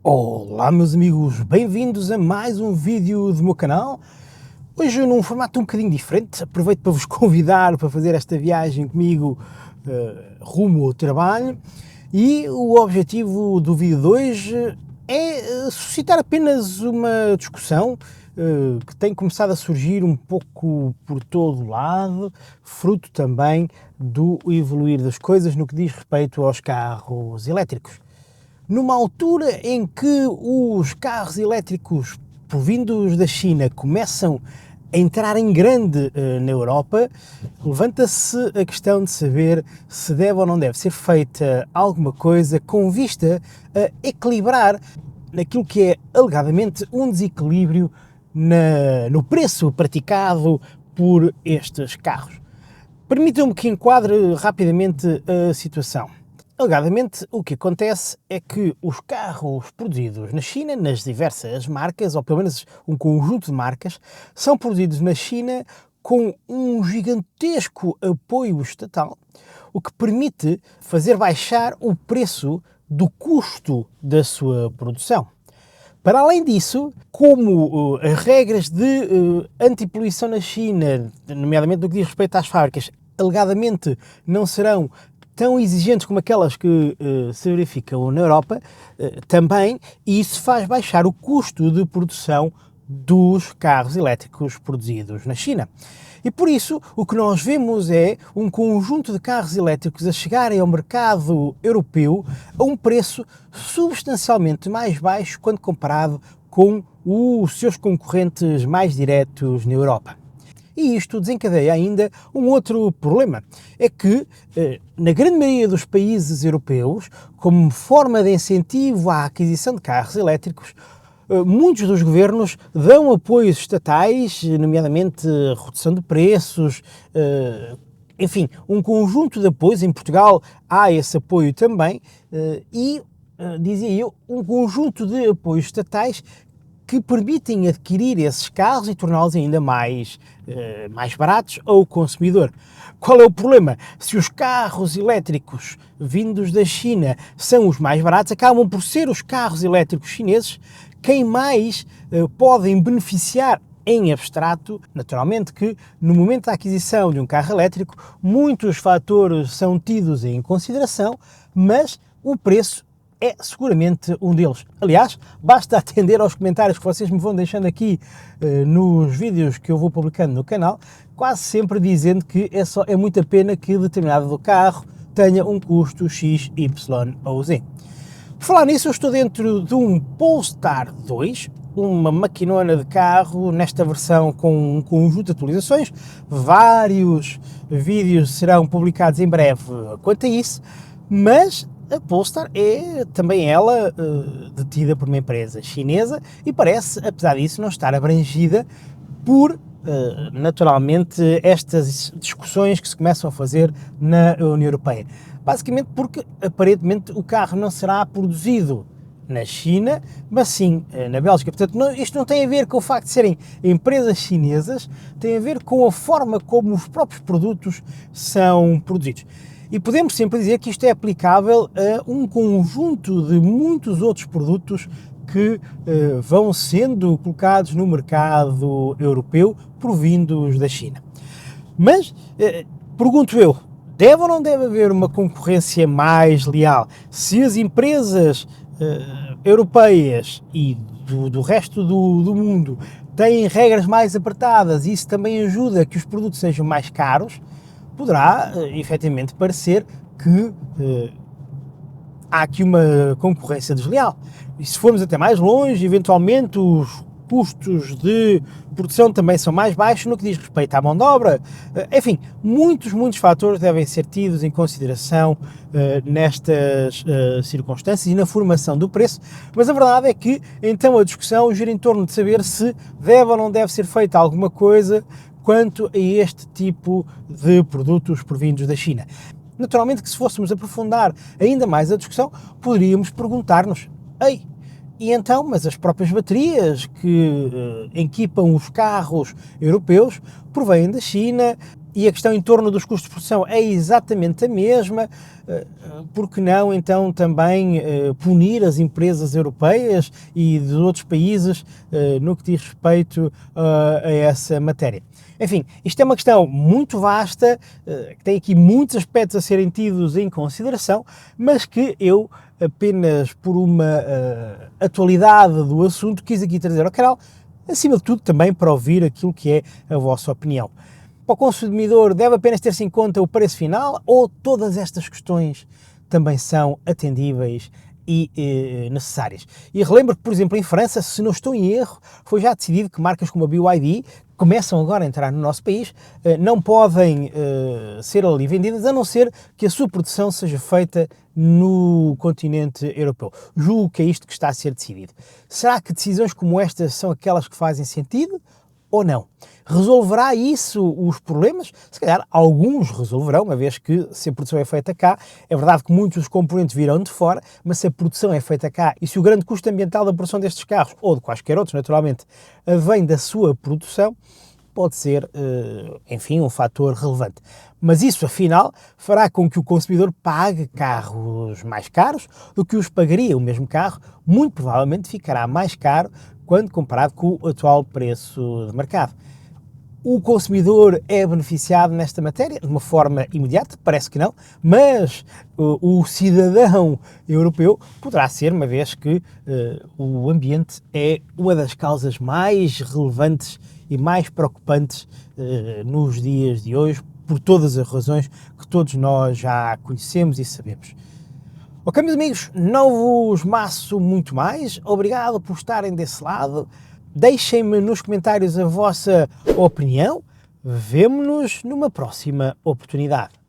Olá meus amigos, bem-vindos a mais um vídeo do meu canal. Hoje num formato um bocadinho diferente, aproveito para vos convidar para fazer esta viagem comigo rumo ao trabalho, e o objetivo do vídeo de hoje é suscitar apenas uma discussão que tem começado a surgir um pouco por todo o lado, fruto também do evoluir das coisas no que diz respeito aos carros elétricos. Numa altura em que os carros elétricos provindos da China começam a entrar em grande na Europa, levanta-se a questão de saber se deve ou não deve ser feita alguma coisa com vista a equilibrar naquilo que é alegadamente um desequilíbrio no preço praticado por estes carros. Permitam-me que enquadre rapidamente a situação. Alegadamente, o que acontece é que os carros produzidos na China, nas diversas marcas, ou pelo menos um conjunto de marcas, são produzidos na China com um gigantesco apoio estatal, o que permite fazer baixar o preço do custo da sua produção. Para além disso, como as regras de antipoluição na China, nomeadamente no que diz respeito às fábricas, alegadamente não serão tão exigentes como aquelas que se verificam na Europa, também, e isso faz baixar o custo de produção dos carros elétricos produzidos na China. E por isso, o que nós vemos é um conjunto de carros elétricos a chegarem ao mercado europeu a um preço substancialmente mais baixo quando comparado com os seus concorrentes mais diretos na Europa. E isto desencadeia ainda um outro problema, é que na grande maioria dos países europeus, como forma de incentivo à aquisição de carros elétricos, muitos dos governos dão apoios estatais, nomeadamente redução de preços, enfim, um conjunto de apoios. Em Portugal há esse apoio também, e, dizia eu, um conjunto de apoios estatais que permitem adquirir esses carros e torná-los ainda mais baratos ao consumidor. Qual é o problema? Se os carros elétricos vindos da China são os mais baratos, acabam por ser os carros elétricos chineses quem mais podem beneficiar em abstrato. Naturalmente que no momento da aquisição de um carro elétrico muitos fatores são tidos em consideração, mas o preço é seguramente um deles. Aliás, basta atender aos comentários que vocês me vão deixando aqui nos vídeos que eu vou publicando no canal, quase sempre dizendo que é muita pena que determinado carro tenha um custo X, Y ou Z. Por falar nisso, eu estou dentro de um Polestar 2, uma maquinona de carro, nesta versão com um conjunto de atualizações. Vários vídeos serão publicados em breve quanto a isso, mas a Polestar é também ela detida por uma empresa chinesa e parece, apesar disso, não estar abrangida por, naturalmente, estas discussões que se começam a fazer na União Europeia. Basicamente porque, aparentemente, o carro não será produzido na China, mas sim na Bélgica. Portanto, isto não tem a ver com o facto de serem empresas chinesas, tem a ver com a forma como os próprios produtos são produzidos. E podemos sempre dizer que isto é aplicável a um conjunto de muitos outros produtos que vão sendo colocados no mercado europeu provindos da China. Mas, pergunto eu, deve ou não deve haver uma concorrência mais leal? Se as empresas europeias e do resto do mundo têm regras mais apertadas e isso também ajuda a que os produtos sejam mais caros, poderá efetivamente parecer que há aqui uma concorrência desleal. E se formos até mais longe, eventualmente os custos de produção também são mais baixos no que diz respeito à mão de obra. Enfim, muitos fatores devem ser tidos em consideração nestas circunstâncias e na formação do preço, mas a verdade é que então a discussão gira em torno de saber se deve ou não deve ser feita alguma coisa quanto a este tipo de produtos provindos da China. Naturalmente que se fôssemos aprofundar ainda mais a discussão, poderíamos perguntar-nos, e então, mas as próprias baterias que equipam os carros europeus provêm da China, e a questão em torno dos custos de produção é exatamente a mesma. Por que não então também punir as empresas europeias e dos outros países no que diz respeito a essa matéria? Enfim, isto é uma questão muito vasta, que tem aqui muitos aspectos a serem tidos em consideração, mas que eu, apenas por uma atualidade do assunto, quis aqui trazer ao canal, acima de tudo também para ouvir aquilo que é a vossa opinião. Para o consumidor deve apenas ter-se em conta o preço final ou todas estas questões também são atendíveis e necessárias? E relembro que, por exemplo, em França, se não estou em erro, foi já decidido que marcas como a BYD, começam agora a entrar no nosso país, não podem ser ali vendidas, a não ser que a sua produção seja feita no continente europeu. Julgo que é isto que está a ser decidido. Será que decisões como estas são aquelas que fazem sentido ou não? Resolverá isso os problemas? Se calhar alguns resolverão, uma vez que se a produção é feita cá, é verdade que muitos dos componentes virão de fora, mas se a produção é feita cá e se o grande custo ambiental da produção destes carros, ou de quaisquer outros naturalmente, vem da sua produção, pode ser, enfim, um fator relevante. Mas isso, afinal, fará com que o consumidor pague carros mais caros do que os pagaria o mesmo carro, muito provavelmente ficará mais caro quando comparado com o atual preço de mercado. O consumidor é beneficiado nesta matéria de uma forma imediata? Parece que não, mas o cidadão europeu poderá ser, uma vez que o ambiente é uma das causas mais relevantes e mais preocupantes nos dias de hoje, por todas as razões que todos nós já conhecemos e sabemos. Ok, meus amigos, não vos maço muito mais, obrigado por estarem desse lado. Deixem-me nos comentários a vossa opinião. Vemo-nos numa próxima oportunidade.